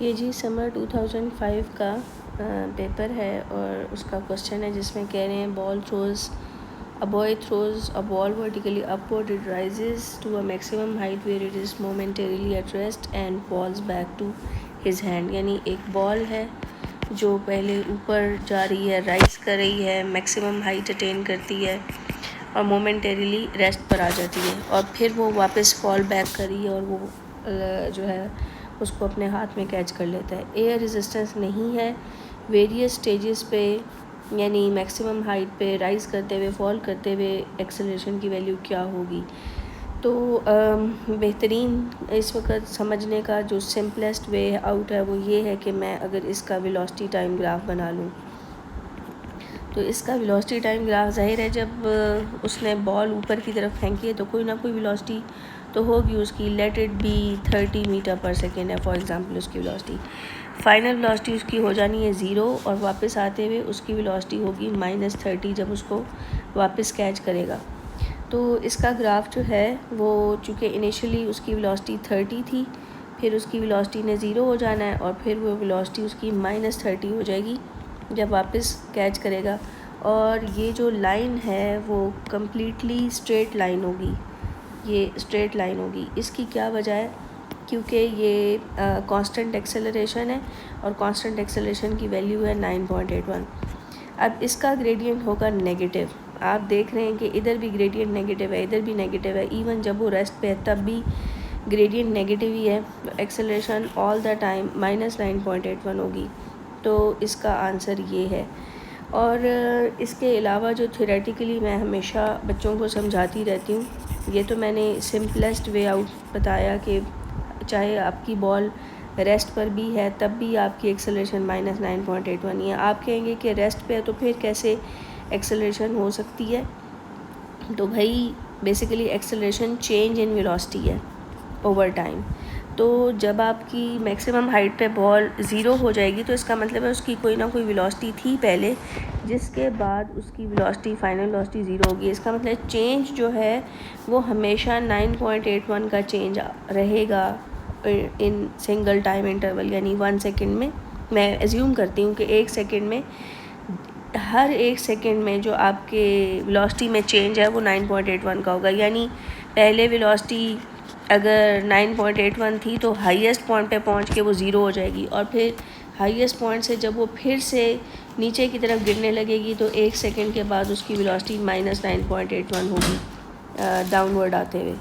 ये जी समर 2005 का पेपर है और उसका क्वेश्चन है जिसमें कह रहे हैं a boy throws a ball vertically upward. It rises to a maximum height where it is momentarily at rest and falls back to his hand. यानी एक बॉल है जो पहले ऊपर जा रही है, राइज कर रही है, मैक्सिमम हाइट अटेन करती है और मोमेंटरीली रेस्ट पर आ जाती है और फिर वो वापस फॉल बैक करी और वो जो है उसको अपने हाथ में कैच कर लेता है। एयर रेजिस्टेंस नहीं है, वेरियस स्टेजेस पे यानी मैक्सिमम हाइट पे राइज़ करते हुए फॉल करते हुए एक्सेलरेशन की वैल्यू क्या होगी। तो बेहतरीन इस वक्त समझने का जो सिंपलेस्ट वे आउट है वो ये है कि मैं अगर इसका वेलोसिटी टाइम ग्राफ बना लूँ तो इसका वेलोसिटी टाइम ग्राफ ज़ाहिर है जब उसने बॉल ऊपर की तरफ फेंकी है तो कोई ना कोई वेलोसिटी तो होगी उसकी। लेट इट बी 30 मीटर पर सेकेंड है फॉर एग्ज़ाम्पल उसकी वेलोसिटी। फाइनल वेलोसिटी उसकी हो जानी है 0 और वापस आते हुए उसकी वेलोसिटी होगी -30 जब उसको वापस कैच करेगा। तो इसका ग्राफ जो है वो चूँकि इनिशियली उसकी वेलोसिटी 30 थी, फिर उसकी वेलोसिटी ने 0 हो जाना है और फिर वो वेलोसिटी उसकी -30 हो जाएगी जब वापस कैच करेगा। और ये जो लाइन है वो कम्प्लीटली स्ट्रेट लाइन होगी, ये स्ट्रेट लाइन होगी। इसकी क्या वजह है? क्योंकि ये कांस्टेंट एक्सेलरेशन है और कांस्टेंट एक्सेलरेशन की वैल्यू है 9.81। अब इसका ग्रेडियंट होगा नेगेटिव। आप देख रहे हैं कि इधर भी ग्रेडियंट नेगेटिव है, इधर भी नेगेटिव है। इवन जब वो रेस्ट पे है तब भी ग्रेडियंट नेगेटिव ही है। एक्सेलरेशन ऑल द टाइम -9.81 होगी। तो इसका आंसर ये है। और इसके अलावा जो थ्योरेटिकली मैं हमेशा बच्चों को समझाती रहती हूँ, ये तो मैंने सिंपलेस्ट वे आउट बताया कि चाहे आपकी बॉल रेस्ट पर भी है तब भी आपकी एक्सेलरेशन -9.81 ही है। आप कहेंगे कि रेस्ट पे है तो फिर कैसे एक्सेलरेशन हो सकती है? तो भाई basically acceleration change in velocity है ओवर टाइम। तो जब आपकी मैक्सिमम हाइट पे बॉल 0 हो जाएगी तो इसका मतलब है उसकी कोई ना कोई वेलोसिटी थी पहले, जिसके बाद उसकी वेलोसिटी फाइनल वेलोसिटी 0 होगी। इसका मतलब चेंज जो है वो हमेशा 9.81 का चेंज रहेगा इन सिंगल टाइम इंटरवल, यानी 1 सेकेंड में। मैं एज्यूम करती हूँ कि 1 सेकेंड में, हर 1 सेकेंड में जो आपके वेलोसिटी में चेंज है वो 9.81 का होगा। यानी पहले वेलोसिटी अगर 9.81 थी तो हाईएस्ट पॉइंट पे पहुंच के वो 0 हो जाएगी और फिर हाईएस्ट पॉइंट से जब वो फिर से नीचे की तरफ गिरने लगेगी तो 1 सेकेंड के बाद उसकी वेलोसिटी -9.81 होगी डाउनवर्ड आते हुए।